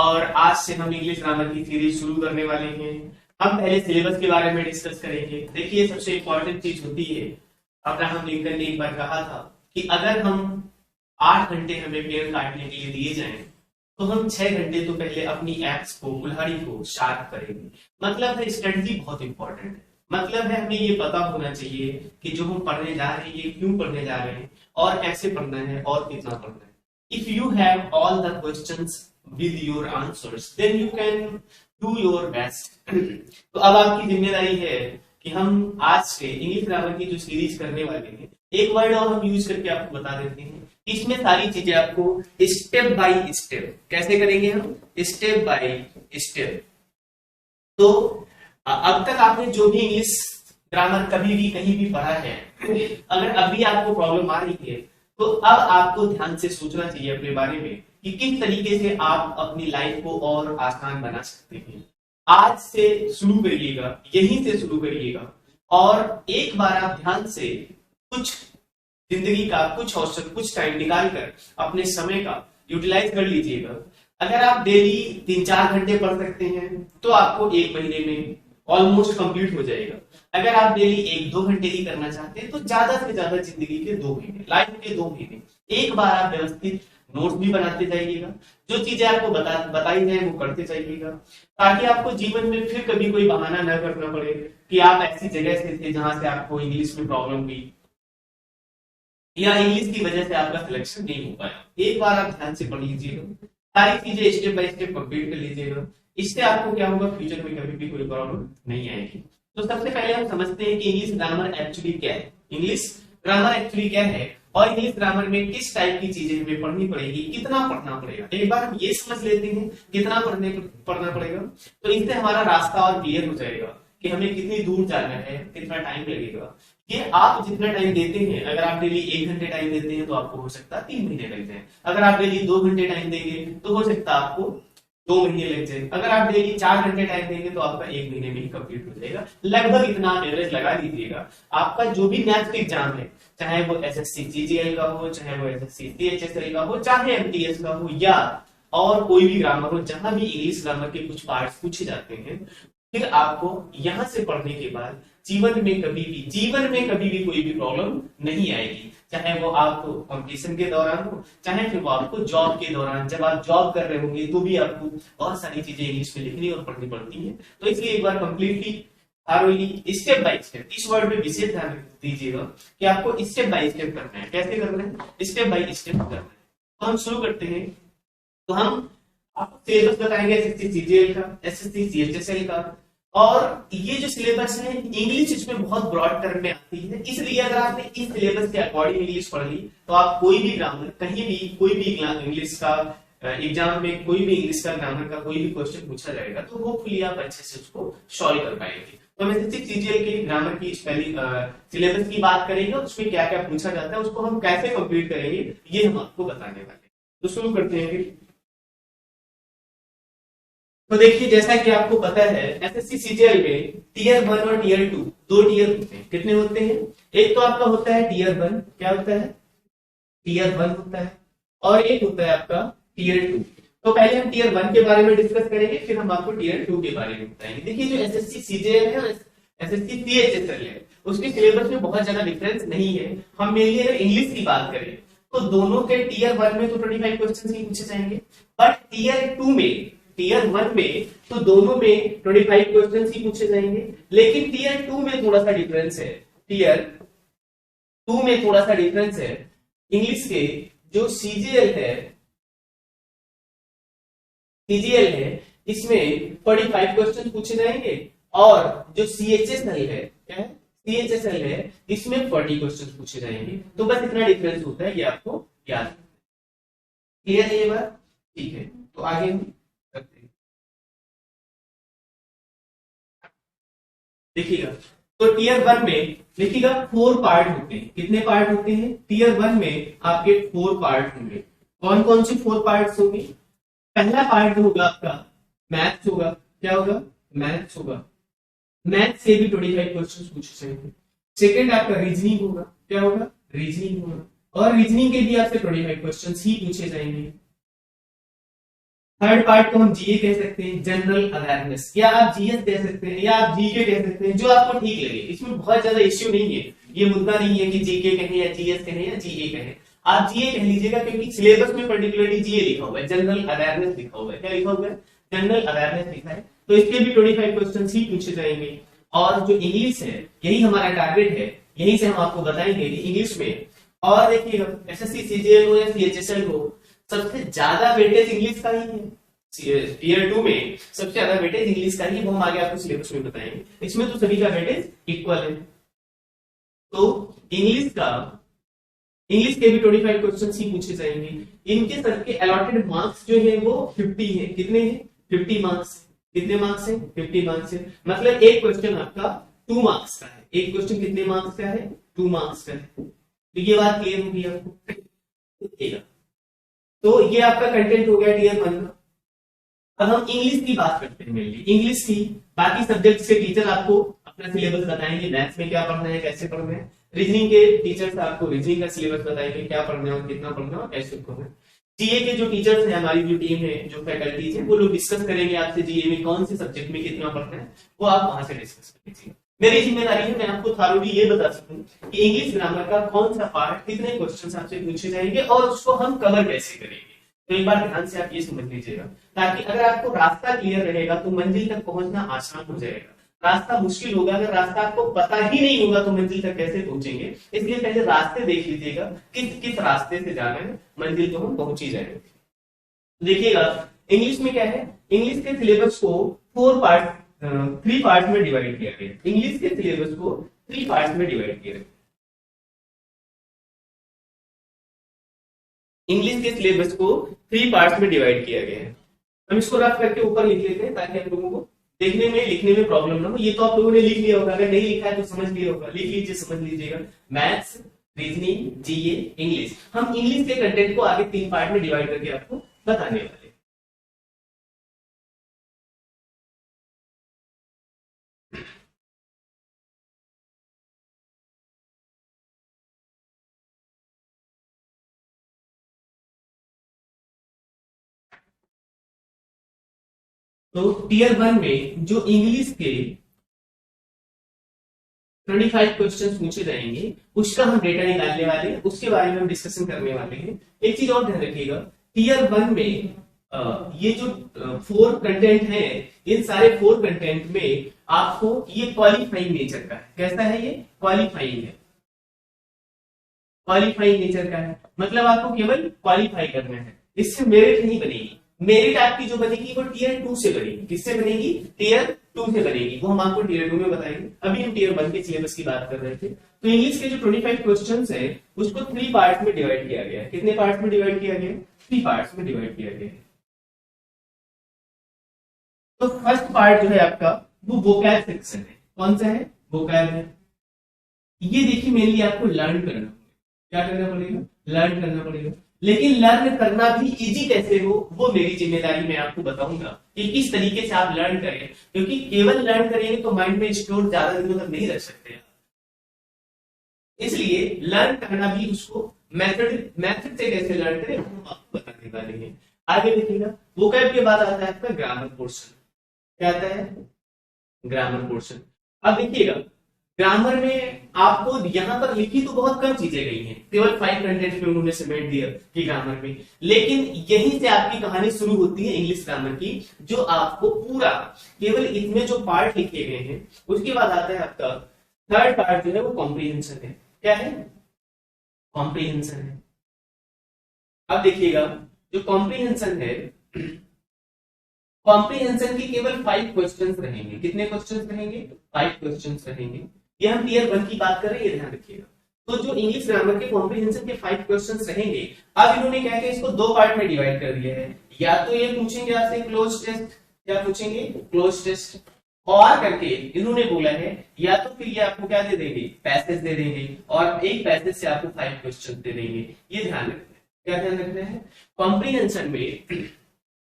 और आज से हम इंग्लिश ग्रामर की सीरीज शुरू करने वाले हैं। हम पहले सिलेबस के बारे में डिस्कस करेंगे। देखिए, सबसे इंपॉर्टेंट चीज होती है, अब्राहम लिंकन ने एक बार कहा था कि अगर हम 8 घंटे हमें पेड़ काटने के लिए दिए जाएं, तो हम 6 घंटे तो पहले अपनी एक्स को, कुल्हाड़ी को शार्प करेंगे। मतलब है स्ट्रेटजी बहुत इंपॉर्टेंट है। मतलब है हमें ये पता होना चाहिए कि जो हम पढ़ने जा रहे हैं ये क्यों पढ़ने जा रहे हैं और कैसे पढ़ना है और कितना पढ़ना है। If you have all the questions with your answers then you can do your best. तो अब आपकी जिम्मेदारी है कि हम आज से इंग्लिश ग्रामर की जो सीरीज करने वाले हैं, एक वर्ड और हम यूज करके आपको बता देते हैं। इसमें सारी चीजें आपको स्टेप बाय स्टेप कैसे करेंगे, हम स्टेप बाय स्टेप। तो अब तक आपने जो भी इंग्लिश ग्रामर कभी भी कहीं भी पढ़ा है, अगर अभी आपको प्रॉब्लम आ रही है तो अब आपको ध्यान से सोचना चाहिए अपने बारे में कि किस तरीके से आप अपनी लाइफ को और आसान बना सकते हैं। आज से शुरू करिएगा, यहीं से शुरू करिएगा और एक बार आप ध्यान से कुछ जिंदगी का कुछ अवसर, कुछ टाइम निकाल कर अपने समय का यूटिलाइज कर लीजिएगा। अगर आप डेली 3-4 घंटे पढ़ सकते हैं तो आपको 1 महीने में ऑलमोस्ट कंप्लीट हो जाएगा। अगर आप डेली 1-2 घंटे ही करना चाहते हैं तो ज्यादा से ज्यादा जिंदगी के 2 महीने, लाइफ के 2 महीने एक बार आप व्यवस्थित नोट्स भी बनाते जाइएगा। जो चीजें आपको बताई जाए वो करते जाइएगा, ताकि आपको जीवन में फिर कभी कोई बहाना न करना पड़े कि आप ऐसी जगह से थे जहां से आपको इंग्लिश में प्रॉब्लम हुई या इंग्लिश की वजह से आपका सिलेक्शन नहीं हो पाया। एक बार आप ध्यान से पढ़ लीजिएगा, सारी चीजें स्टेप बाय स्टेप कंप्लीट कर लीजिएगा। इससे आपको क्या होगा, फ्यूचर में कभी भी कोई प्रॉब्लम नहीं आएगी। तो सबसे पहले हम समझते हैं कि इंग्लिश ग्रामर एक्चुअली क्या है। इंग्लिश ग्रामर एक्चुअली क्या है और इंग्लिश ग्रामर में किस टाइप की चीजें हमें पढ़नी पड़ेगी, कितना पढ़ना पड़ेगा। एक बार हम ये समझ लेते हैं कितना पढ़ना पड़ेगा, तो इससे हमारा रास्ता और क्लियर हो जाएगा कि हमें कितनी दूर जाना है, कितना टाइम लगेगा। ये आप जितना टाइम देते हैं, अगर आप डेली 1 घंटे टाइम देते हैं तो आपको हो सकता है 3 महीने लग जाए। अगर आप डेली 2 घंटे टाइम देंगे तो हो सकता है आपको 2 महीने लग जाए। अगर आप डेली 4 घंटे टाइम देंगे तो आपका 1 महीने में ही कंप्लीट हो जाएगा। लगभग इतना आप एवरेज लगा लीजिएगा। आपका जो भी नेक्स्ट एग्जाम है, चाहे वो एसएससी जीजीएल का हो, चाहे वो एसएससी सीएचएसएल का हो, चाहे एमटीएस का हो या और कोई भी ग्रामर हो, जहां भी इंग्लिश ग्रामर के कुछ पार्ट्स पूछे जाते हैं, फिर आपको यहां से पढ़ने के बाद जीवन में कभी भी कोई भी प्रॉब्लम नहीं आएगी। चाहे वो आपको कंपटीशन के दौरान हो, चाहे फिर वो आपको जॉब के दौरान, जब आप जॉब कर रहे होंगे तो भी आपको बहुत सारी चीजें इंग्लिश में लिखनी और पढ़नी पड़ती है। तो इसलिए एक बार completely thoroughly step by step, इस वर्ड में विशेष ध्यान दीजिएगा कि आपको स्टेप बाय स्टेप करना है। कैसे करना है, स्टेप बाय स्टेप करना है। तो हम शुरू करते हैं। तो हम आपको सिलेबस बताएंगे एसएससी सीजीएल का, एसएससी सीएचएसएल का। और ये जो सिलेबस है इंग्लिश इसमें बहुत ब्रॉड टर्म में आती है, इसलिए अगर आपने इस सिलेबस के अकॉर्डिंग इंग्लिश पढ़ ली तो आप कोई भी ग्रामर, कहीं भी कोई भी इंग्लिश का एग्जाम में कोई भी इंग्लिश का ग्रामर का कोई भी क्वेश्चन पूछा जाएगा तो होपफुली आप अच्छे से उसको सॉल्व कर पाएंगे। तो हम एसएससी सीजीएल के ग्रामर की पहली सिलेबस की बात करेंगे, उसमें क्या क्या पूछा जाता है, उसको हम कैसे कंप्लीट करेंगे, ये हम आपको बताने वाले हैं। तो शुरू करते हैं। तो देखिए, जैसा कि आपको पता है एसएससी सीजीएल में टीयर 1 और टीयर 2 दो टीयर होते हैं। कितने होते हैं, एक तो आपका होता है टीयर 1, क्या होता है, टीयर 1 होता है, और एक होता है आपका टीयर 2। तो पहले हम टीयर 1 के बारे में डिस्कस करेंगे, फिर हम आपको टीयर 2 के बारे में बताएंगे। देखिए, जो एसएससी सीजीएल है, एसएससी सीएचएसएल है, उसके सिलेबस में बहुत ज्यादा डिफरेंस नहीं है। हम मेनली अगर इंग्लिश की बात करें तो दोनों के टीयर 1 में तो 25 क्वेश्चन ही पूछे जाएंगे, बट टीयर 2 में, टीयर 1 में तो दोनों में 25 क्वेश्चन ही पूछे जाएंगे। लेकिन टीयर 2 में थोड़ा सा डिफरेंस है। टीयर 2 में थोड़ा सा डिफरेंस है। इंग्लिश के जो सीजीएल है इसमें 45 क्वेश्चन पूछे जाएंगे, और जो सीएचएसएल है, क्या है, सीएचएसएल है, इसमें 40 क्वेश्चन पूछे जाएंगे। तो बस इतना डिफरेंस होता है, ये आपको याद है। क्लियर है ये बात, ठीक है। तो आगे हम देखिएगा। तो टीयर 1 में देखिएगा 4 पार्ट होते हैं। कितने पार्ट होते हैं, टीयर 1 में आपके 4 पार्ट होंगे। कौन कौन से 4 पार्ट्स होंगे, पहला पार्ट होगा आपका मैथ्स होगा। क्या होगा, मैथ्स होगा। मैथ्स से भी 25 क्वेश्चन पूछे जाएंगे। सेकंड आपका रीजनिंग होगा। क्या होगा, रीजनिंग होगा, और रीजनिंग के भी आपसे 25 क्वेश्चन ही पूछे जाएंगे। थर्ड पार्ट को हम जीए कह सकते हैं, जनरल अवेयरनेस, या आप जीएस कह सकते हैं, या आप जीके कह सकते हैं, जो आपको ठीक लगे। इसमें बहुत ज्यादा इश्यू नहीं है, ये मुद्दा नहीं है कि जीके कहें या जीएस कहें या जीए कहें, आप जीए कह लीजिएगा, क्योंकि सिलेबस में पर्टिकुलरली जीए लिखा हुआ है, जनरल अवेयरनेस लिखा हुआ है। क्या लिखा हुआ है? जनरल अवेयरनेस लिखा है। तो इसके भी 25 क्वेश्चन ही पूछे जाएंगे। और जो इंग्लिश है, यही हमारा टारगेट है, यहीं से हम आपको बताएंगे कि इंग्लिश में, और देखिएगा एसएससी सीजीएल हो या सीएचएसएल हो, सबसे ज्यादा वेटेज इंग्लिश का ही है। ईयर 2 में सबसे ज्यादा वेटेज इंग्लिश का ही है, वो हम आगे आपको सिलेबस में बताएंगे। इसमें तो सभी का वेटेज इक्वल है। तो इंग्लिश के भी 25 क्वेश्चन ही पूछे जाएंगे। इनके सबके अलॉटेड मार्क्स जो है वो 50 है। कितने हैं? 50 मार्क्स। कितने मार्क्स है? 50 मार्क्स है। मतलब एक क्वेश्चन आपका 2 मार्क्स का है। एक क्वेश्चन कितने मार्क्स का है? 2 मार्क्स का है। तो ये बात क्लियर होगी आपको। तो ये आपका कंटेंट हो गया टीयर 1 का। अब हम इंग्लिश की बात करते हैं, मेनली इंग्लिश की। बाकी सब्जेक्ट्स के टीचर आपको अपना सिलेबस बताएंगे, मैथ्स में क्या पढ़ना है, कैसे पढ़ना है। रीजनिंग के टीचर्स आपको रीजनिंग का सिलेबस बताएंगे, क्या पढ़ना है और कितना पढ़ना है और कैसे पढ़ना है। जीए के जो टीचर्स हैं, हमारी जो टीम है, जो फैकल्टीज है, वो लोग डिस्कस करेंगे आपसे जीए में कौन से सब्जेक्ट में कितना पढ़ना है, वो आप वहां से डिस्कस कर लीजिए। मेरी जिम्मेदारी है मैं आपको थारोली ये बता सकूं कि इंग्लिश ग्रामर का कौन सा पार्ट, कितने क्वेश्चन आपसे पूछे जाएंगे और उसको हम कवर कैसे करेंगे। तो एक बार ध्यान से आप ये समझ लीजिएगा, ताकि अगर आपको रास्ता क्लियर रहेगा तो मंजिल तक पहुंचना आसान हो जाएगा। रास्ता मुश्किल होगा, अगर रास्ता आपको पता ही नहीं होगा तो मंजिल तक कैसे पहुंचेंगे। इसलिए पहले रास्ते देख लीजिएगा, किस किस रास्ते से जाना है, मंजिल तो हम पहुंच ही जाएंगे। देखिएगा इंग्लिश में क्या है, इंग्लिश के सिलेबस को 3 पार्ट में डिवाइड किया गया। इंग्लिश के सिलेबस को 3 पार्ट में डिवाइड किया गया। इंग्लिश के सिलेबस को 3 पार्ट में डिवाइड किया गया है। हम इसको रफ करके ऊपर लिख लेते हैं ताकि आप लोगों को देखने में लिखने में प्रॉब्लम ना हो। ये तो आप लोगों ने लिख लिया होगा, अगर नहीं लिखा है तो समझ लिया होगा, लिख लीजिए, समझ लीजिएगा। मैथ्स, रीजनिंग, जीए, इंग्लिश। हम इंग्लिश के कंटेंट को आगे 3 पार्ट में डिवाइड करके आपको बताने वाले। तो टीयर 1 में जो इंग्लिश के 25 क्वेश्चंस पूछे जाएंगे, उसका हम डेटा निकालने वाले हैं, उसके बारे में हम डिस्कशन करने वाले हैं। एक चीज और ध्यान रखिएगा, टीयर 1 में ये जो 4 कंटेंट हैं, इन सारे 4 कंटेंट में आपको ये क्वालिफाइंग नेचर का है। कैसा है ये? क्वालिफाइंग है। क्वालिफाइंग नेचर का है, मतलब आपको केवल क्वालिफाई करना है, इससे मेरिट नहीं बनेगी। मेरिट आपकी जो बनेगी वो टीयर 2 से बनेगी। किससे बनेगी? टीयर 2 से बनेगी, वो हम आपको टीयर 2 में बताएंगे। अभी हम टीयर 1 के सिलेबस की बात कर रहे थे। तो इंग्लिश के जो 25 क्वेश्चंस है उसको 3 पार्ट में डिवाइड किया गया है। कितने पार्ट में डिवाइड किया गया? 3 पार्ट में डिवाइड किया गया है। तो फर्स्ट पार्ट जो है आपका वो वोकैब सेक्शन है। कौन सा है? वोकैब है। ये देखिए मेनली आपको लर्न करना पड़ेगा। क्या करना पड़ेगा? लर्न करना पड़ेगा। लेकिन लर्न करना भी इजी कैसे हो, वो मेरी जिम्मेदारी, मैं आपको बताऊंगा कि किस तरीके से आप लर्न करें, क्योंकि केवल लर्न करेंगे तो माइंड में स्टोर ज्यादा दिनों तक नहीं रख सकते। इसलिए लर्न करना भी, उसको मेथड से कैसे लर्न करें हम आपको बताने वाले हैं। आगे देखिएगा, वोकैब के बाद आता है आपका ग्रामर पोर्शन। क्या आता है? Grammar portion. अब देखिएगा, ग्रामर में आपको यहां पर लिखी तो बहुत कम चीजें गई हैं, केवल 5 कंटेंट में उन्होंने समेट दिया कि ग्रामर में, लेकिन यहीं से आपकी कहानी शुरू होती है इंग्लिश ग्रामर की, जो आपको पूरा केवल इसमें जो पार्ट लिखे गए हैं। उसके बाद आता है आपका थर्ड पार्ट जो है वो कॉम्प्रिहेंशन है। क्या है? कॉम्प्रिहेंशन है। अब देखिएगा, जो कॉम्प्रिहेंशन है, कॉम्प्रिहेंशन के केवल 5 क्वेश्चंस रहेंगे। कितने क्वेश्चंस रहेंगे? 5 क्वेश्चंस रहेंगे। ये हम टीयर 1 की बात कर रहे हैं, ये ध्यान रखिएगा। तो जो इंग्लिश ग्रामर के कॉम्प्रिहेंशन के 5 क्वेश्चंस रहेंगे, अब इन्होंने क्या किया, इसको 2 पार्ट में डिवाइड कर दिया है। या तो ये पूछेंगे आपसे क्लोज टेस्ट, क्या पूछेंगे? Cloze test. और करके इन्होंने बोला है, या तो फिर ये आपको क्या दे देंगे? पैसेज दे देंगे, और एक पैसेज से आपको 5 क्वेश्चन दे देंगे। ये ध्यान रखना है। क्या ध्यान रखना है? कॉम्प्रिहेंशन में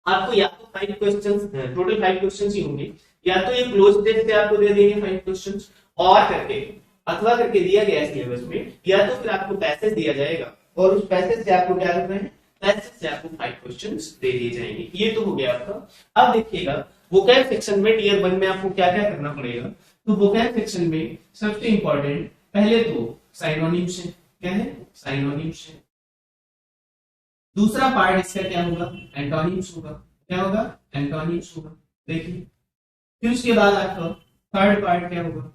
आपको या तो 5 क्वेश्चंस, टोटल 5 क्वेश्चंस ही होंगे, या तो ये क्लोज टेस्ट से आपको दे देंगे 5 क्वेश्चंस, और करके अथवा करके दिया गया है सिलेबस में, या तो फिर आपको पैसेज दिया जाएगा और उस पैसेज से आपको क्या करना है? पैसेज से आपको 5 क्वेश्चंस दे दिए जाएंगे। ये तो हो गया आपका। अब देखिएगा वोकैब सेक्शन में टियर 1 में आपको क्या क्या करना पड़ेगा। तो वोकैब सेक्शन में सबसे इंपॉर्टेंट पहले तो साइनोनिम्स है। क्या है? साइनोनिम्स है। दूसरा पार्ट इसका क्या होगा? एंटोनिम्स होगा। क्या होगा? एंटोनिम्स होगा। देखिए फिर उसके बाद आपका थर्ड पार्ट क्या होगा?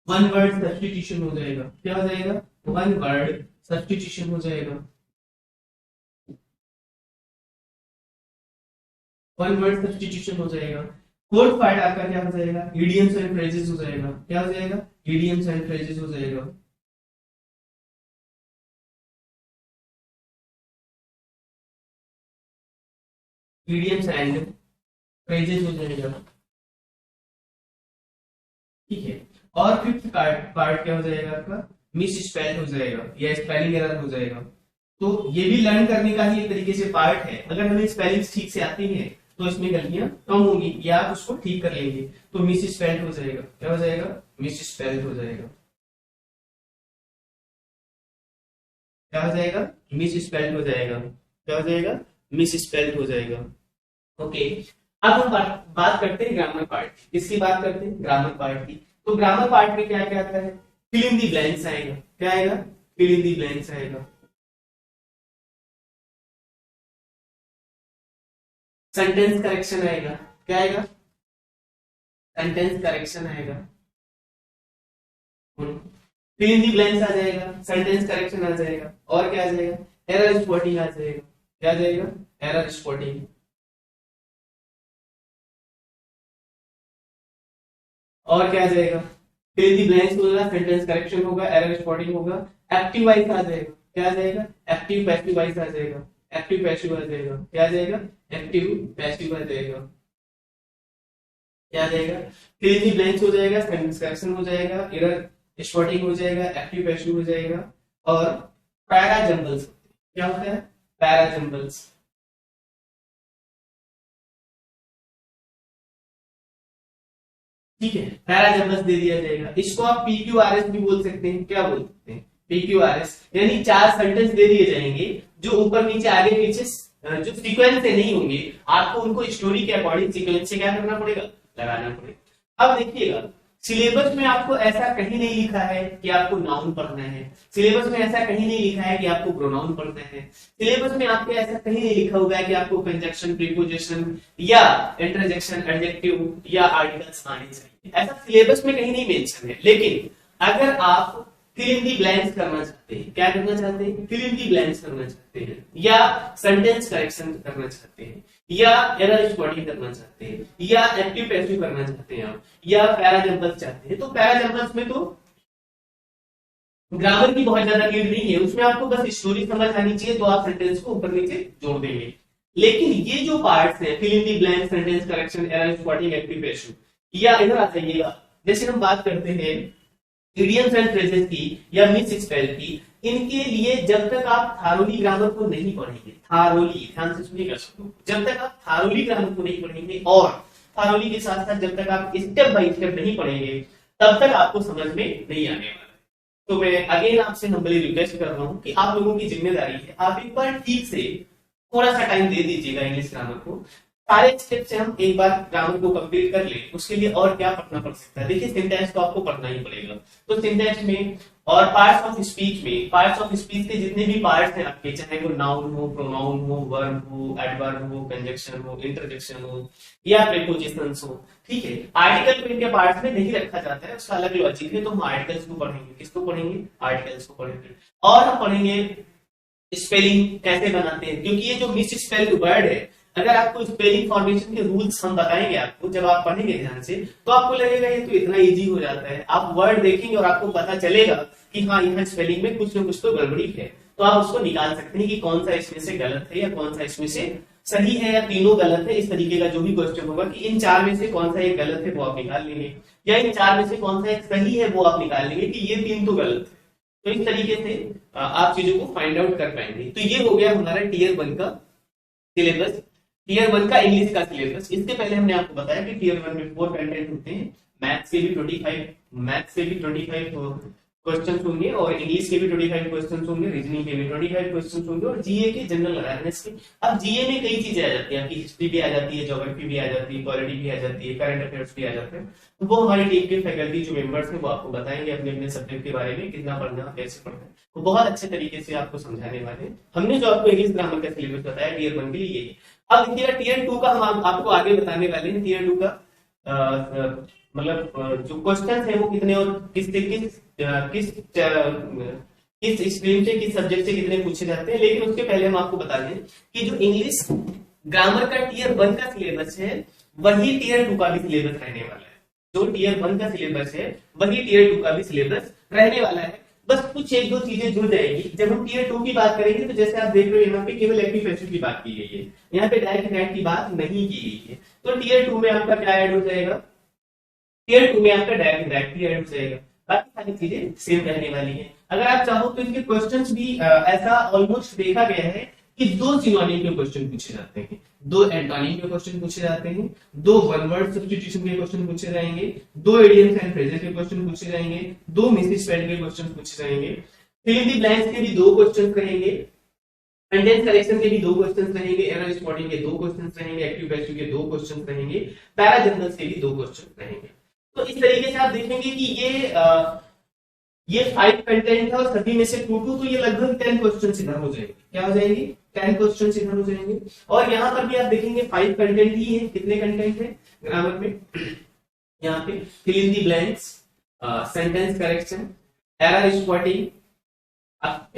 वन वर्ड सब्स्टिट्यूशन हो जाएगा। क्या हो जाएगा? वन वर्ड सब्स्टिट्यूशन हो जाएगा। वन वर्ड सब्स्टिट्यूशन हो जाएगा। फोर्थ पार्ट आपका क्या हो जाएगा? इडियम्स एंड फ्रेजेस हो जाएगा। क्या हो जाएगा? इडियम्स एंड फ्रेजेस हो जाएगा। इडियम्स एंड फ्रेजेस हो जाएगा। ठीक है। और फिफ्थ पार्ट क्या हो जाएगा आपका? मिस स्पेल हो जाएगा या स्पेलिंग एरर हो जाएगा। तो ये भी लर्न करने का ही एक तरीके से पार्ट है। अगर हमें स्पेलिंग ठीक से आती है तो इसमें गलतियां कम होंगी या आप उसको ठीक कर लेंगे। तो मिस स्पेल हो जाएगा। क्या हो जाएगा? मिस स्पेल हो जाएगा। क्या हो जाएगा? मिस स्पेल हो जाएगा। क्या हो जाएगा? मिस स्पेल हो जाएगा। ओके। अब हम बात करते हैं ग्रामर पार्ट की। किसकी बात करते हैं? ग्रामर पार्ट की। तो ग्रामर पार्ट में क्या क्या आता है? फिल इन दी ब्लैंक्स आएगा। क्या आएगा? फिल इन दी ब्लैंक्स आएगा। सेंटेंस करेक्शन आएगा। क्या आएगा? सेंटेंस करेक्शन आएगा। फिल इन दी ब्लैंक्स आ जाएगा, सेंटेंस करेक्शन आ जाएगा, और क्या आ जाएगा? एरर स्पॉटिंग आ जाएगा। क्या आ जाएगा? Error spotting. और क्या आ जाएगा? फिल इन दी ब्लैंक्स होगा, सेंटेंस करेक्शन होगा, एरर स्पॉटिंग होगा, एक्टिव वाइज आ जाएगा। क्या आ जाएगा? एक्टिव पैसिव वाइज आ जाएगा। एक्टिव पैसिव आ जाएगा। क्या आ जाएगा? एक्टिव पैसिव आ जाएगा। क्या आ जाएगा? फिल इन दी ब्लैंक्स हो जाएगा, सेंटेंस करेक्शन हो जाएगा, एरर स्पॉटिंग हो जाएगा, एक्टिव पैसिव हो जाएगा, और पैरा जंबल्स। क्या होता है? Para jumbles. ठीक है, पैरा जंबल्स दे दिया जाएगा। इसको आप PQRS भी बोल सकते हैं। क्या बोल सकते हैं? PQRS यानी 4 सेंटेंस दे दिए जाएंगे जो ऊपर नीचे आगे पीछे जो सीक्वेंस से नहीं होंगे, आपको उनको स्टोरी के अकॉर्डिंग सीक्वेंस से क्या करना पड़ेगा? लगाना पड़ेगा। अब देखिएगा सिलेबस में आपको ऐसा कहीं नहीं लिखा है कि आपको नाउन पढ़ना है। सिलेबस में ऐसा कहीं नहीं लिखा है कि आपको प्रोनाउन पढ़ना है। सिलेबस में आपको ऐसा कहीं नहीं लिखा हुआ है कि आपको कंजक्शन, प्रीपोजिशन या इंटरजेक्शन, एडजेक्टिव या आर्टिकल्स आने चाहिए। ऐसा सिलेबस में कहीं नहीं मेंशन है। लेकिन अगर आप फिल इन दी ब्लैंक्स करना चाहते हैं, क्या करना चाहते हैं? फिल इन दी ब्लैंक्स करना चाहते हैं, या सेंटेंस करेक्शन करना चाहते हैं, या एरर स्पॉटिंग करना चाहते हैं, या एक्टिव पैसिव करना चाहते हैं आप, या पैरा जंबल्स चाहते हैं, तो पैरा जंबल्स में तो ग्रामर की बहुत ज्यादा नीड नहीं है। उसमें आपको बस स्टोरी समझ आनी चाहिए, तो आप सेंटेंस को ऊपर नीचे जोड़ देंगे। लेकिन ये जो पार्ट्स हैं, fill in the blank, sentence correction, error spotting, active passive, या इधर आ जाइएगा। जैसे हम बात करते हैं इडियम्स एंड फ्रेजेस की या मिस स्पेल की, इनके लिए जब तक आप थारोली ग्रामर को नहीं पढ़ेंगे, थारोली, ध्यान से सुनिएगा, जब तक आप थारोली ग्रामर को नहीं पढ़ेंगे और थारोली के साथ साथ जब तक आप स्टेप बाय स्टेप नहीं पढ़ेंगे, तब तक आपको समझ में नहीं आने वाला। तो मैं अगेन आपसे हम्बली रिक्वेस्ट कर रहा हूं कि आप लोगों की जिम्मेदारी है, आप एक बार ठीक से थोड़ा सा टाइम दे दीजिएगा इंग्लिश ग्रामर को। सारे स्टेप से हम एक बार ग्रामर को कंप्लीट कर लें, उसके लिए और क्या पढ़ना पड़ सकता है? देखिए सिंटैक्स तो आपको पढ़ना ही पड़ेगा। तो सिंटैक्स में और पार्ट्स ऑफ स्पीच में, पार्ट्स ऑफ स्पीच के जितने भी पार्ट्स हैं आपके, चाहे वो नाउन हो, प्रोनाउन हो, वर्ब हो, एडवर्ब हो, कंजक्शन हो, इंटरजेक्शन हो, या प्रीपोजिशंस हो, ठीक है। आर्टिकल को इनके पार्ट्स में नहीं रखा जाता है, उसका अलग लॉजिक है। तो हम आर्टिकल्स को पढ़ेंगे। किसको पढ़ेंगे? आर्टिकल्स को पढ़ेंगे। और हम पढ़ेंगे स्पेलिंग कैसे बनाते हैं, क्योंकि ये जो मिस स्पेल्ड वर्ड है, अगर आपको स्पेलिंग फॉर्मेशन के रूल्स हम बताएंगे आपको, जब आप पढ़ेंगे ध्यान से, तो आपको लगेगा ये तो इतना इजी हो जाता है। आप वर्ड देखेंगे और आपको पता चलेगा कि हाँ, यहाँ स्पेलिंग में कुछ ना कुछ तो गड़बड़ी है, तो आप उसको निकाल सकते हैं कि कौन सा इसमें से गलत है या कौन सा इसमें से सही है, या तीनों गलत है। इस तरीके का जो भी क्वेश्चन होगा कि इन 4 में से कौन सा एक गलत है वो आप निकाल लेंगे, या इन 4 में से कौन सा एक सही है वो आप निकाल लेंगे कि ये 3 तो गलत है। तो इस तरीके से आप चीजों को फाइंड आउट कर पाएंगे। तो ये हो गया हमारा टीयर 1 का सिलेबस, टीयर 1 का इंग्लिश का सिलेबस। इसके पहले हमने आपको बताया कि टीयर 1 में 4 कंटेंट होते हैं, मैथ्स के भी 25, मैथ्स के भी 25 क्वेश्चन होंगे और इंग्लिश के भी 25 क्वेश्चन होंगे, रीजनिंग के भी 25 क्वेश्चन होंगे और जीए के जनरल अवेयरनेस के। अब जीए में कई चीजें आ जाती है, आपकी हिस्ट्री भी आ जाती है, ज्योग्राफी भी आ जाती है, पॉलिटी भी आ जाती है, करंट अफेयर्स भी आ जाते हैं। तो वो हमारी टीम के फैकल्टी जो मेंबर्स हैं वो आपको बताएंगे अपने अपने सब्जेक्ट के बारे में, कितना पढ़ना कैसे पढ़ना है, वो बहुत अच्छे तरीके से आपको समझाने वाले हैं। हमने जो आपको इंग्लिश ग्रामर का सिलेबस बताया टीयर 1 के लिए यही। अब देखिएगा टीयर 2 का हम आपको आगे बताने वाले हैं। टीयर 2 का मतलब जो क्वेश्चन है वो कितने और किस स्ट्रीम से, किस सब्जेक्ट से कितने पूछे जाते हैं। लेकिन उसके पहले हम आपको बता दें कि जो इंग्लिश ग्रामर का टीयर 1 का सिलेबस है वही टीयर 2 का भी सिलेबस रहने वाला है। जो टीयर 1 का सिलेबस है वही टीयर 2 का भी सिलेबस रहने वाला है। बस कुछ एक दो चीजें जुड़ जाएगी। जब हम टीयर 2 की बात करेंगे तो जैसे आप देख रहे हो यहाँ पे केवल एक्टिव पैसिव की बात की गई है, यहाँ पे डायरेक्ट नेट की बात नहीं की गई है। तो टीयर 2 में आपका क्या ऐड हो जाएगा, टीयर 2 में आपका डायरेक्ट ही ऐड हो जाएगा, बाकी सारी चीजें सेम रहने वाली है। अगर आप चाहो तो इनके क्वेश्चंस भी ऐसा ऑलमोस्ट देखा गया है कि 2 सिनोनिम के क्वेश्चन पूछे जाते हैं, 2 एंटोनिम के क्वेश्चन पूछे जाते हैं, 2 वन वर्ड सब्स्टिट्यूशन के क्वेश्चन पूछे जाएंगे, 2 इडियम्स एंड फ्रेजेस के क्वेश्चन पूछे जाएंगे, 2 मिसिंग स्पेलिंग के क्वेश्चन पूछे जाएंगे, फिल इन द ब्लैंक्स के भी 2 क्वेश्चन रहेंगे, सेंटेंस करेक्शन के भी 2 क्वेश्चन रहेंगे, एरर स्पॉटिंग के 2 क्वेश्चन रहेंगे, एक्टिव पैसिव के 2 क्वेश्चन रहेंगे, पैरा जनरल्स के भी 2 क्वेश्चन रहेंगे। तो इस तरीके से आप देखेंगे कि ये 5 कंटेंट है और सभी में से 2 तो ये लगभग 10 क्वेश्चन इधर हो जाएंगे। क्या हो जाएंगे, 10 क्वेश्चन इधर हो जाएंगे। और यहाँ पर भी आप देखेंगे 5 कंटेंट ही है। कितने कंटेंट है ग्रामर में, यहाँ पे fill in the blanks, sentence correction, error spotting,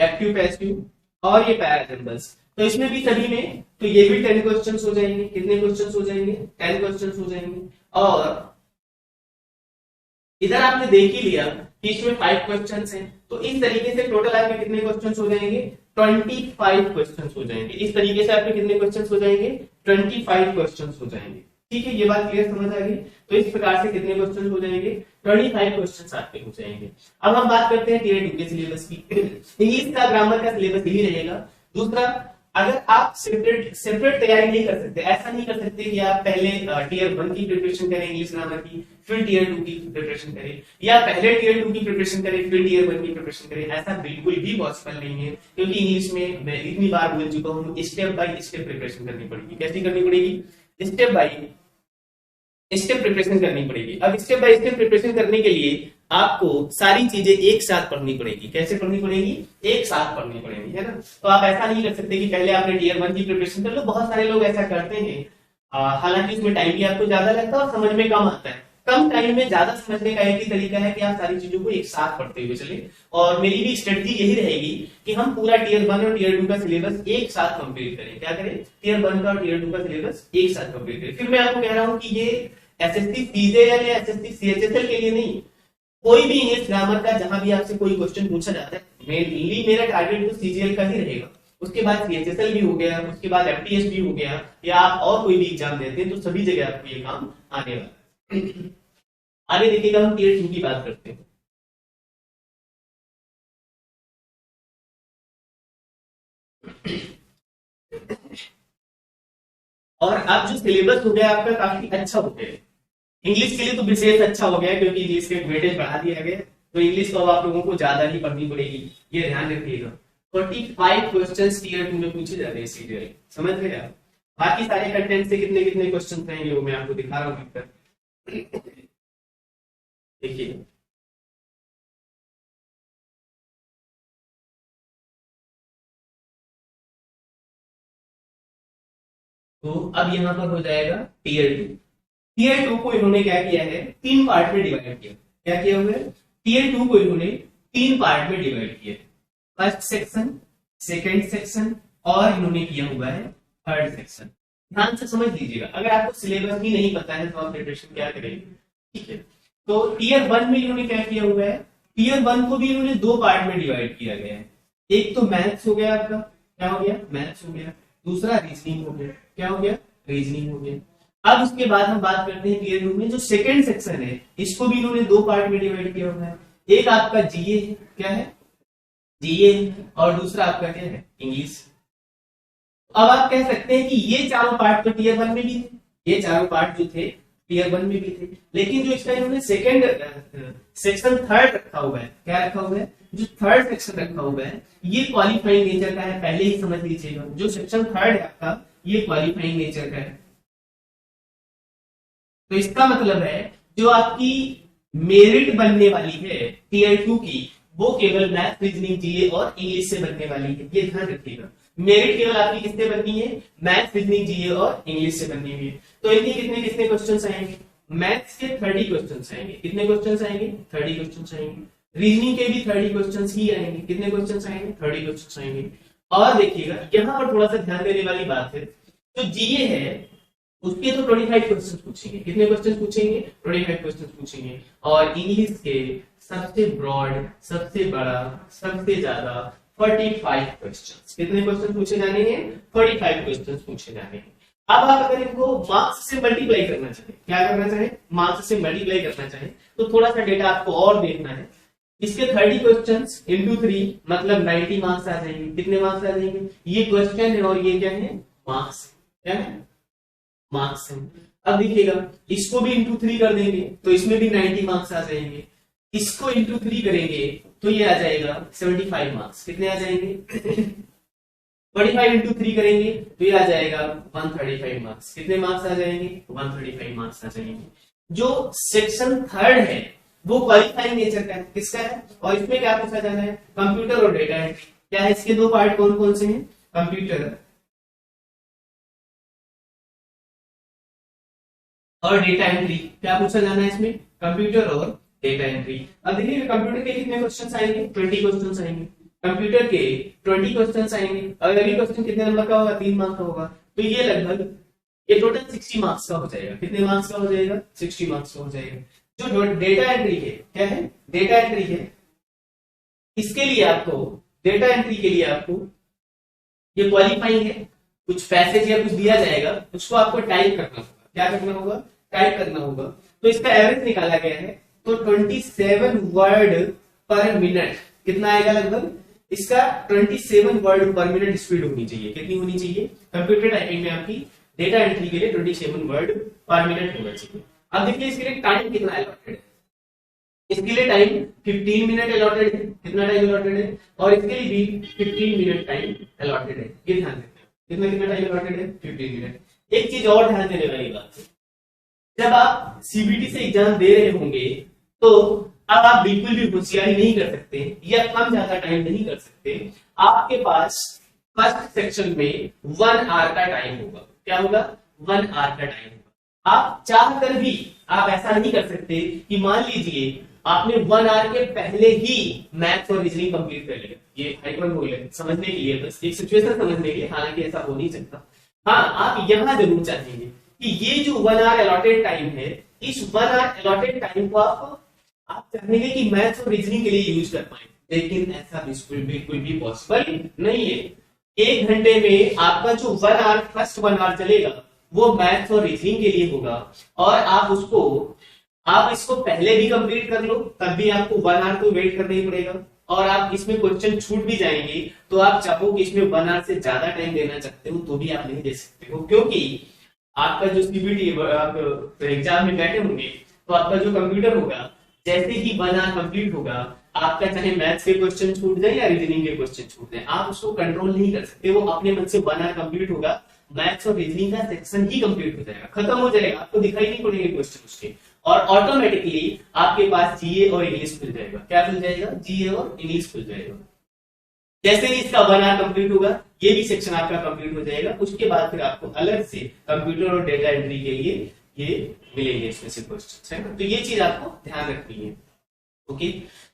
active passive और ये पैरा जनरल्स। तो इसमें भी सभी में तो ये भी 10 क्वेश्चन हो जाएंगे। कितने क्वेश्चन हो जाएंगे, 10 क्वेश्चन हो जाएंगे। और इधर आपने देख ही लिया कि इसमें 5 क्वेश्चंस हैं, तो इस तरीके से टोटल आपके कितने क्वेश्चंस हो जाएंगे, 25 क्वेश्चंस हो जाएंगे। इस तरीके से आपके कितने क्वेश्चंस हो जाएंगे, 25 क्वेश्चंस हो जाएंगे। ठीक है, ये बात क्लियर समझ आ गई। तो इस प्रकार से कितने क्वेश्चन हो जाएंगे, 25 क्वेश्चन आपके हो जाएंगे। अब हम बात करते हैं टीयर 2 के सिलेबस की। इंग्लिश का ग्रामर का सिलेबस यही रहेगा। दूसरा, अगर आप सेपरेट तैयारी नहीं कर सकते, ऐसा नहीं कर सकते कि आप पहले टीयर 1 की प्रिपरेशन करें इंग्लिश ग्रामर की, फिर टीयर 2 की प्रिपरेशन करें, या पहले टीयर 2 की प्रिपरेशन करें फिर टीयर 1 की प्रिपरेशन करें, ऐसा बिल्कुल भी पॉसिबल नहीं है। क्योंकि इंग्लिश में मैं इतनी बार बोल चुका हूँ, स्टेप बाय स्टेप प्रिपरेशन करनी पड़ेगी। कैसी करनी पड़ेगी, स्टेप बाय स्टेप प्रिपरेशन करनी पड़ेगी। अब स्टेप बाय स्टेप प्रिपरेशन करने के लिए आपको सारी चीजें एक साथ पढ़नी पड़ेगी। कैसे पढ़नी पड़ेगी, एक साथ पढ़नी पड़ेगी, है ना। तो आप ऐसा नहीं कर सकते कि पहले आपने टीयर 1 की प्रिपरेशन कर लो। बहुत सारे लोग ऐसा करते हैं, हालांकि उसमें टाइम भी आपको ज्यादा लगता है और समझ में कम आता है। कम टाइम में ज्यादा समझने का एक ही तरीका है कि आप सारी चीजों को एक साथ पढ़ते हुए चले। और मेरी भी स्ट्रेटजी यही रहेगी कि हम पूरा टीयर 1 और टीयर 2 का सिलेबस एक साथ कंप्लीट करें। क्या करें, टीयर 1 का और टीयर 2 का सिलेबस एक साथ कंप्लीट करें। फिर मैं आपको कह रहा हूं कि ये एसएससी सीजीएल या एसएससी सीएचएसएल के लिए नहीं, कोई भी इंग्लिश ग्रामर का जहां भी आपसे कोई क्वेश्चन पूछा जाता है, मेरा टारगेट तो सीजीएल का ही रहेगा। उसके बाद सीएचएसएल भी हो गया, उसके बाद एफटीएस भी हो गया, या आप और कोई भी एग्जाम देते हैं तो सभी जगह आपको ये काम आने वाला है। आगे देखिएगा, हम टीयर 2 की बात करते हैं। और अब जो सिलेबस हो गया आपका काफी अच्छा हो गया। इंग्लिश के लिए तो विशेष अच्छा हो गया क्योंकि इंग्लिश के वेटेज बढ़ा दिया गया, तो इंग्लिश को अब आप लोगों को ज्यादा ही पढ़नी पड़ेगी, ये ध्यान रखिएगा। 45 क्वेश्चंस टीयर 2 में पूछे जाते हैं सीरियल, समझ गए आप। बाकी सारे कंटेंट से कितने कितने क्वेश्चन रहेंगे वो मैं आपको दिखा रहा हूँ। देखिए, तो अब यहाँ पर हो जाएगा टीयर 2। टीयर 2 को इन्होंने क्या किया है, 3 पार्ट में डिवाइड किया। क्या किया हुआ है, टीयर 2 को इन्होंने 3 पार्ट में डिवाइड किया। फर्स्ट सेक्शन, सेकंड सेक्शन और इन्होंने किया हुआ है थर्ड सेक्शन। ध्यान से समझ लीजिएगा, अगर आपको सिलेबस ही नहीं पता है तो आप प्रिपरेशन क्या करेंगे। ठीक है, तो टीयर 1 में इन्होंने क्या किया हुआ है, टीयर 1 को भी इन्होंने 2 पार्ट में डिवाइड किया गया है। एक तो मैथ्स हो गया आपका, क्या हो गया, मैथ्स हो गया। दूसरा रीजनिंग हो गया, क्या हो गया, रीजनिंग हो गया। अब उसके बाद हम बात करते हैं टीयर 2 में जो सेकंड सेक्शन है, इसको भी इन्होंने 2 पार्ट में डिवाइड किया हुआ है। एक आपका जीए है, क्या है, जीए, और दूसरा आपका क्या है, इंग्लिश। अब आप कह सकते हैं कि ये चारों पार्ट तो टीयर 1 में भी थे, ये चारों पार्ट जो थे टीयर 1 में भी थे, लेकिन जो इसका इन्होंने सेकंड सेक्शन थर्ड रखा हुआ है, क्या रखा हुआ है, जो थर्ड सेक्शन रखा हुआ है ये क्वालिफाइंग नेचर का है, पहले ही समझ लीजिएगा। जो सेक्शन थर्ड है आपका ये क्वालिफाइंग नेचर का है। तो इसका मतलब है जो आपकी मेरिट बनने वाली है टीयर 2 की वो केवल मैथ, रीजनिंग, जीए और इंग्लिश से बनने वाली है, ये ध्यान रखिएगा। मेरिट केवल आपकी किससे बननी है, मैथ, रीजनिंग, जीए और इंग्लिश से बननी हुई है। तो इनके कितने कितने क्वेश्चंस आएंगे, मैथ्स के 30 क्वेश्चंस आएंगे, कितने क्वेश्चंस आएंगे, 30 क्वेश्चंस आएंगे। रीजनिंग के भी 30 क्वेश्चंस ही आएंगे, कितने क्वेश्चंस आएंगे, 30 क्वेश्चंस आएंगे। और देखिएगा यहाँ पर थोड़ा सा ध्यान देने वाली बात है, जो जीए है उसके तो 25 क्वेश्चन पूछेंगे, कितने क्वेश्चन पूछेंगे, 25 क्वेश्चन पूछेंगे। और इंग्लिश के सबसे ब्रॉड, सबसे बड़ा, सबसे ज्यादा 45 क्वेश्चन, कितने क्वेश्चन पूछे जाने हैं, 45 क्वेश्चन पूछे जाने हैं। अब आप अगर इनको मार्क्स से मल्टीप्लाई करना चाहें, क्या करना चाहें, मार्क्स से मल्टीप्लाई करना चाहें, तो थोड़ा सा डेटा आपको और देखना है। इसके 30 क्वेश्चंस इंटू 3 मतलब 90 मार्क्स आ जाएंगे, कितने मार्क्स आ जाएंगे, ये क्वेश्चन है और ये क्या है, मार्क्स, क्या है, मार्क्स है। अब देखिएगा इसको भी इंटू 3 कर देंगे तो इसमें भी 90 मार्क्स आ जाएंगे, इसको इंटू 3 करेंगे तो ये आ जाएगा 75 मार्क्स, कितने आ जाएंगे 45 इंटू 3 करेंगे तो ये आ जाएगा 135 मार्क्स, कितने मार्क्स आ जाएंगे, 135 मार्क्स आ जाएंगे। जो सेक्शन थर्ड है वो क्वालिफाइंग नेचर का है, किसका है, और इसमें क्या पूछा जाना है, कंप्यूटर और डेटा एंट्री। क्या है, इसके दो पार्ट कौन कौन से हैं, कंप्यूटर और डेटा एंट्री। क्या पूछा जाना है इसमें, कंप्यूटर और डेटा एंट्री। अब देखिए कंप्यूटर के कितने क्वेश्चंस आएंगे, 20 क्वेश्चंस आएंगे, कंप्यूटर के 20 क्वेश्चंस आएंगे। और अगली क्वेश्चन कितने नंबर का होगा, 3 मार्क्स का होगा, तो ये लगभग ये टोटल 60 मार्क्स का हो जाएगा, कितने मार्क्स का हो जाएगा, 60 मार्क्स का हो जाएगा। जो डेटा एंट्री है, क्या है, डेटा एंट्री है, इसके लिए आपको, डेटा एंट्री के लिए आपको ये क्वालिफाइंग है, कुछ पैसेज या कुछ दिया जाएगा उसको आपको टाइप करना होगा, क्या करना होगा, टाइप करना होगा। तो इसका एवरेज निकाला गया है, तो 27 वर्ड पर मिनट कितना आएगा, लगभग इसका 27 वर्ड पर मिनट स्पीड होनी चाहिए, कितनी होनी चाहिए, कंप्यूटर टाइपिंग में आपकी डेटा एंट्री के लिए 27 वर्ड पर मिनट होना चाहिए। अब देखिए इसके लिए टाइम कितना अलॉटेड है, इसके लिए टाइम 15 मिनट अलॉटेड है, कितना टाइम अलॉटेड है, और इसके लिए भी 15 मिनट टाइम अलॉटेड है, ये ध्यान रखना, कितना कितना टाइम अलॉटेड है, 15 मिनट। एक चीज और ध्यान देने वाली बात है, जब आप सीबीटी से एग्जाम दे रहे होंगे तो अब आप बिल्कुल भी होशियारी नहीं कर सकते या कम ज्यादा टाइम नहीं कर सकते। आपके पास फर्स्ट सेक्शन में 1 आवर का टाइम होगा, क्या होगा, 1 आवर का टाइम होगा। आप चाह कर भी आप ऐसा नहीं कर सकते कि मान लीजिए आपने 1 आवर के पहले ही मैथ्स और रीजनिंग कंप्लीट कर लिया, ये हाइपरबोल है, समझने के लिए, बस एक सिचुएशन समझने के लिए, हालांकि ऐसा हो नहीं सकता। हाँ, आप यहां जरूर चाहेंगे कि ये जो 1 आवर अलॉटेड टाइम है, इस 1 आवर अलॉटेड टाइम को आप चाहेंगे कि मैथ्स और रीजनिंग के लिए यूज कर पाए, लेकिन ऐसा बिल्कुल भी पॉसिबल नहीं है। 1 घंटे में आपका जो 1 आवर, फर्स्ट 1 आवर चलेगा वो मैथ्स और रीजनिंग के लिए होगा, और आप इसको पहले भी कंप्लीट कर लो तब भी आपको 1 आवर तो वेट करना ही पड़ेगा। और आप इसमें क्वेश्चन छूट भी जाएंगे तो आप चाहो कि इसमें 1 आवर से ज्यादा टाइम देना चाहते हो तो भी आप नहीं दे सकते हो, क्योंकि आपका जो सीबीटी आप एग्जाम में बैठे होंगे तो आपका जो कंप्यूटर होगा, जैसे ही 1 आवर कंप्लीट होगा, आपका चाहे मैथ्स के क्वेश्चन छूट जाए या रीजनिंग के क्वेश्चन छूट जाए, आप उसको कंट्रोल नहीं कर सकते। वो अपने मन से 1 आवर कंप्लीट होगा, मैथ्स और रीजनिंग का सेक्शन ही कंप्लीट हो जाएगा, खत्म हो जाएगा, आपको दिखाई नहीं पड़ेंगे क्वेश्चन उसके, और ऑटोमेटिकली आपके पास जीए और इंग्लिश खुल जाएगा। क्या खुल जाएगा, जीए और इंग्लिश खुल जाएगा। जैसे ही इसका 1 आवर कंप्लीट होगा, ये भी सेक्शन आपका कंप्लीट हो जाएगा। उसके बाद फिर आपको अलग से कंप्यूटर और डेटा एंट्री के लिए ये मिलेंगे इसमें से क्वेश्चन, है ना। तो ये चीज आपको ध्यान रखनी है, ओके।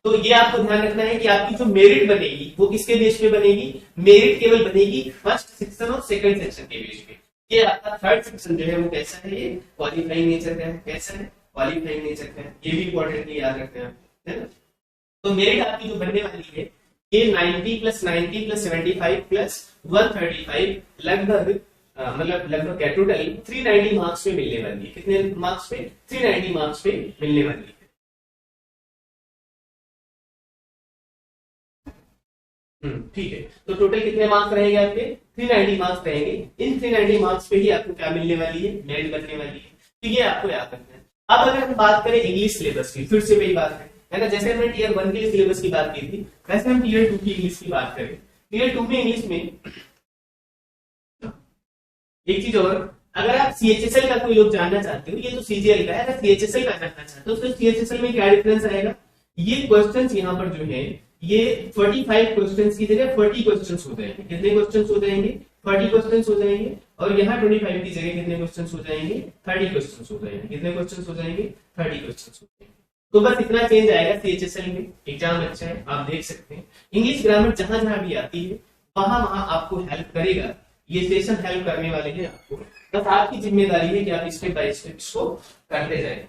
तो ये आपको ध्यान रखना है कि आपकी जो मेरिट बनेगी वो किसके बेस पे बनेगी, मेरिट केवल बनेगी फर्स्ट सेक्शन और सेकंड सेक्शन के बेस पे। ये आपका थर्ड सेक्शन जो है वो कैसा है, ये क्वालिफाइंग नेचर का है, कैसा है, क्वालिफाइंग नेचर का है, ये भी इंपॉर्टेंटली याद रखना है ना। तो मेरिट आपकी जो बनने वाली है ये 90 + 90 + 75 + 135 लगभग लगभग टोटल 390 मार्क्स पे मिलने वाली है। कितने मार्क्स पे, 390 मार्क्स पे मिलने वाली है। ठीक है, तो टोटल कितने मार्क्स रहेंगे आपके, 390 मार्क्स रहेंगे। इन 390 मार्क्स पे ही आपको क्या मिलने वाली है, मेरिट बनने वाली है। तो ये आपको याद रखना है। अब अगर हम बात करें इंग्लिश सिलेबस की, फिर से वही बात है ना, जैसे हमने टीयर 1 के सिलेबस की बात की थी, वैसे हम टीयर 2 की इंग्लिश की बात करें। टीयर 2 में इंग्लिश में एक चीज और, अगर आप सीएचएसएल का कोई लोग जानना चाहते हो, ये तो सीजीएल का है, अगर सीएचएसएल का जानना चाहते हो तो सीएचएसएल में क्या डिफरेंस आएगा, ये क्वेश्चंस यहाँ पर जो है ये 45 क्वेश्चंस की जगह 40 क्वेश्चंस हो जाएंगे। कितने क्वेश्चंस हो जाएंगे, 40 क्वेश्चंस हो जाएंगे। और यहाँ 25 की जगह कितने क्वेश्चंस हो जाएंगे, 30 क्वेश्चंस हो जाएंगे। कितने क्वेश्चंस हो जाएंगे, 30 क्वेश्चंस हो जाएंगे। तो बस इतना चेंज आएगा सीएचएसएल में। एग्जाम अच्छा है, आप देख सकते हैं। इंग्लिश ग्रामर जहां जहां भी आती है वहां वहां आपको हेल्प करेगा, ये सेशन हेल्प करने वाले हैं आपको। बस आपकी जिम्मेदारी है कि आप स्टेप बाय स्टेप इसको करते जाएं।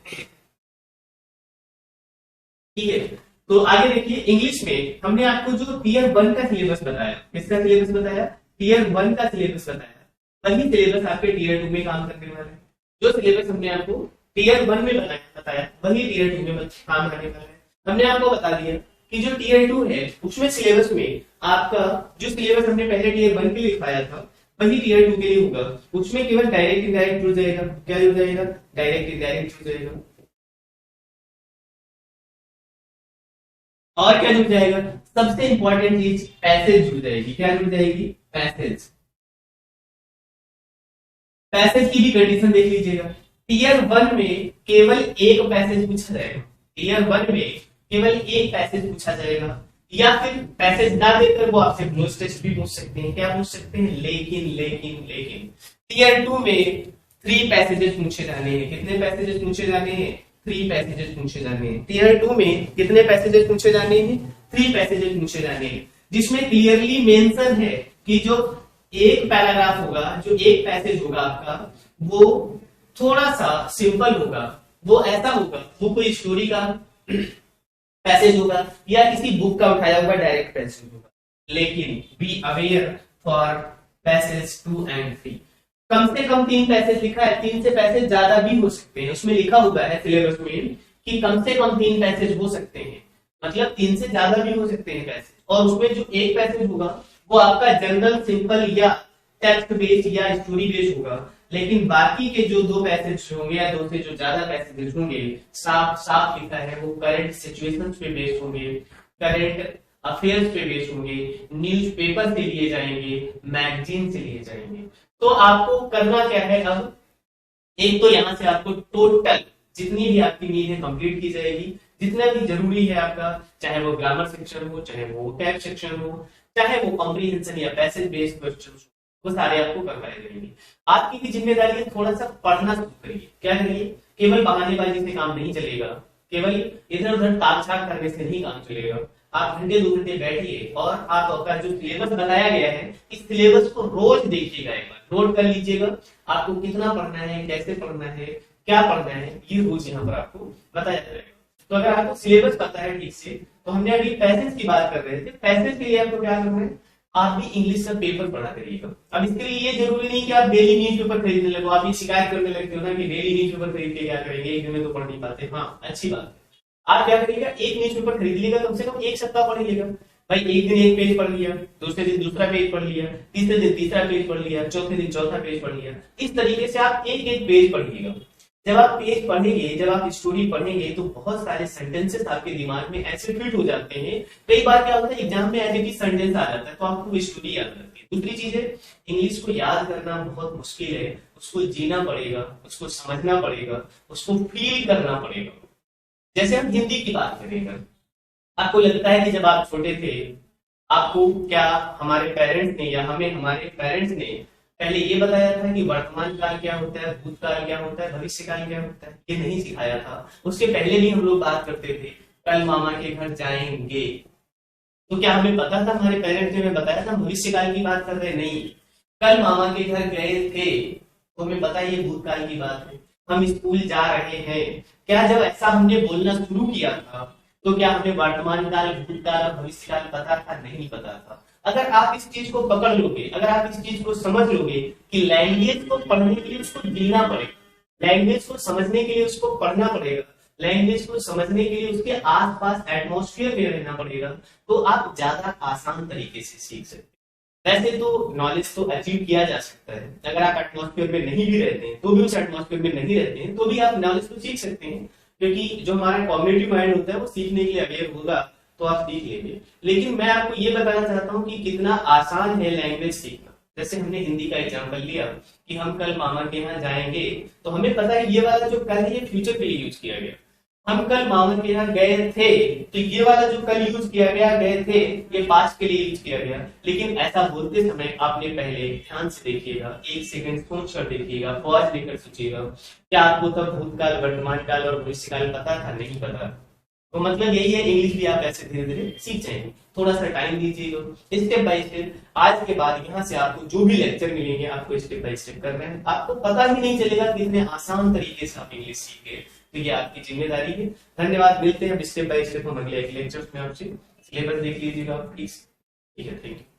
ठीक है, तो आगे देखिए, इंग्लिश में हमने आपको जो टीयर 1 का सिलेबस बताया, किसका सिलेबस बताया, टीयर 1 का सिलेबस बताया, वही सिलेबस आपके टीयर 2 में काम करने वाला है। जो सिलेबस हमने आपको टीयर 1 में बताया वही टीयर 2 में काम करने वाला है। हमने आपको बता दिया कि जो टीयर 2 है उसमें सिलेबस में आपका जो सिलेबस हमने पहले टीयर 1 के लिए लिखवाया था वही टीयर 2 के लिए होगा। उसमें केवल डायरेक्ट इनडायरेक्ट जुड़ जाएगा। क्या जुड़ जाएगा, डायरेक्ट इनडायरेक्ट जुड़ जाएगा। और क्या जुड़ जाएगा, सबसे इंपॉर्टेंट चीज पैसेज जुड़ जाएगी। क्या जुड़ जाएगी, पैसेज। पैसेज की भी कंडीशन देख लीजिएगा। टीयर 1 में केवल एक पैसेज पूछा जाएगा। टीयर 1 में केवल एक पैसेज पूछा जाएगा, या फिर पैसेज ना देकर वो आपसे क्लोज टेस्ट भी पूछ सकते हैं। क्या पूछ सकते हैं, लेकिन लेकिन लेकिन टीयर 2 में 3 पैसेजेस पूछे जाने हैं। कितने पैसेजेस पूछे जाने हैं, 3 पैसेजेस पूछे जाने हैं। टीयर 2 में कितने पैसेजेस पूछे जाने हैं, 3 पैसेजेस पूछे जाने हैं, जिसमें क्लियरली मेंशन है कि जो एक पैराग्राफ होगा, जो एक पैसेज होगा आपका, वो थोड़ा सा सिंपल होगा, वो ऐसा होगा, वो कोई स्टोरी का पैसेज होगा या किसी बुक का उठाया हुआ डायरेक्ट पैसेज होगा। लेकिन be aware for passage 2 and 3। कम से कम 3 पैसेज लिखा है, 3 से पैसेज ज्यादा भी हो सकते हैं। उसमें लिखा हुआ है सिलेबस में कि कम से कम 3 पैसेज हो सकते हैं, मतलब 3 से ज्यादा भी हो सकते हैं पैसेज। और उसमें जो एक पैसेज होगा वो आपका जनरल, सिंपल या टेक्स्ट बेस्ड या स्टोरी बेस्ड होगा। लेकिन बाकी के जो 2 पैसेज होंगे या 2 से जो ज्यादा पैसेज होंगे, साफ साफ लिखा है वो करंट सिचुएशंस पे बेस्ड होंगे, करंट अफेयर्स पे बेस्ड होंगे, न्यूज़पेपर से लिए जाएंगे, मैगजीन से लिए जाएंगे। तो आपको करना क्या है, अब एक तो यहां से आपको टोटल जितनी भी आपकी नीड है कंप्लीट की जाएगी। जितना भी जरूरी है आपका, चाहे वो ग्रामर सेक्शन हो, चाहे वो वोकैब सेक्शन हो, चाहे वो कॉम्प्रिहेंशन या पैसेज बेस्ड क्वेश्चन, वो सारे आपको करवाए जाएंगे। आपकी भी जिम्मेदारी है थोड़ा सा पढ़ना शुरू करिए। क्या करिए, केवल बहानेबाजी से काम नहीं चलेगा, केवल इधर उधर ताक झाक करने से नहीं काम चलेगा। आप घंटे 2 घंटे बैठिए और आपका जो सिलेबस बताया गया है, इस सिलेबस को रोज देखिएगा, एक बार नोट कर लीजिएगा आपको कितना पढ़ना है, कैसे पढ़ना है, क्या पढ़ना है, ये रोज यहाँ पर आपको बताया जाएगा। तो अगर आपको सिलेबस पता है ठीक से, तो हमने अभी पैसेज की बात कर रहे थे, पैसेज के लिए आपको क्या करना है, आप भी इंग्लिश का पेपर पढ़ा करिएगा। अब इसके लिए ये जरूरी नहीं कि आप डेली न्यूज़पेपर खरीदने लगो। आप ये शिकायत करने लगते हो ना कि डेली न्यूज़पेपर खरीद के क्या करेंगे, एक दिन में तो पढ़ नहीं पाते। हाँ, अच्छी बात है, आप क्या करिएगा, एक न्यूज़पेपर खरीद लीजिएगा, कम से कम एक सप्ताह पढ़िएगा। भाई एक दिन एक पेज पढ़ लिया, दूसरे दिन दूसरा पेज पढ़ लिया, तीसरे दिन तीसरा पेज पढ़ लिया, चौथे दिन चौथा पेज पढ़ लिया। इस तरीके से आप एक एक पेज पढ़िएगा। जब आप पेज पढ़ेंगे, जब आप स्टोरी पढ़ेंगे, तो बहुत सारे सेंटेंसेस आपके दिमाग में ऐसे फिट हो जाते हैं। कई बार क्या होता है, एग्जाम में एज सेंटेंस आ जाता है तो आपको स्टोरी याद रहती है। दूसरी चीज है, इंग्लिश को याद करना बहुत मुश्किल है, उसको जीना पड़ेगा, उसको समझना पड़ेगा, उसको फील करना पड़ेगा। जैसे हम हिंदी की बात करेंगे, आपको लगता है कि जब आप छोटे थे, आपको क्या हमारे पेरेंट्स ने या हमें हमारे पेरेंट्स ने पहले ये बताया था कि वर्तमान काल क्या होता है, भूतकाल क्या होता है, भविष्य काल क्या होता है? ये नहीं सिखाया था। उसके पहले भी हम लोग बात करते थे, कल मामा के घर जाएंगे, तो क्या हमें पता था, हमारे पेरेंट्स ने हमें बताया था भविष्य काल की बात कर रहे? नहीं। कल मामा के घर गए थे तो हमें पता है ये भूतकाल की बात है। हम स्कूल जा रहे हैं, क्या जब ऐसा हमने बोलना शुरू किया था तो क्या हमें वर्तमान काल, भूतकाल और भविष्य काल पता था? नहीं पता था। अगर आप इस चीज को पकड़ लोगे, अगर आप इस चीज को समझ लोगे कि लैंग्वेज को पढ़ने के लिए उसको जीना पड़ेगा, लैंग्वेज को समझने के लिए उसको पढ़ना पड़ेगा, लैंग्वेज को समझने के लिए उसके आसपास एटमॉस्फेयर में रहना पड़ेगा, तो आप ज्यादा आसान तरीके से सीख सकते हैं। वैसे तो नॉलेज तो अचीव किया जा सकता है, अगर आप एटमॉस्फेयर में नहीं भी रहते हैं तो भी, उस एटमॉस्फेयर में नहीं रहते हैं तो भी आप नॉलेज को सीख सकते हैं, क्योंकि जो हमारा कॉग्निटिव माइंड होता है वो सीखने के लिए अवेयर होगा तो आप सीख लेंगे। लेकिन मैं आपको ये बताना चाहता हूँ कि कितना आसान है लैंग्वेज सीखना। जैसे हमने हिंदी का एग्जांपल लिया कि हम कल मामा के यहाँ जाएंगे, तो हमें पता है ये वाला जो कल है ये फ्यूचर के लिए यूज किया गया। हम कल मामा के यहाँ गए थे, तो ये वाला जो कल यूज किया गया गए थे, ये पास्ट के लिए यूज किया गया। लेकिन ऐसा बोलते समय आपने पहले ध्यान से देखिएगा, एक सेकंड सोच कर देखिएगा, पॉज लेकर सोचिएगा, क्या आपको तब भूतकाल, वर्तमान काल और भविष्यकाल पता था? नहीं पता। तो मतलब यही है, इंग्लिश भी आप ऐसे धीरे धीरे सीख जाएंगे, थोड़ा सा टाइम दीजिएगा, स्टेप बाय स्टेप। आज के बाद यहाँ से आपको जो भी लेक्चर मिलेंगे आपको स्टेप बाय स्टेप कर रहे हैं, आपको पता ही नहीं चलेगा कितने आसान तरीके से आप इंग्लिश सीख गए। तो ये आपकी जिम्मेदारी है। धन्यवाद, मिलते हैं स्टेप बाय स्टेप हम अगले लेक्चर में आपसे। सिलेबस देख लीजिएगा प्लीज। ठीक है, थैंक यू।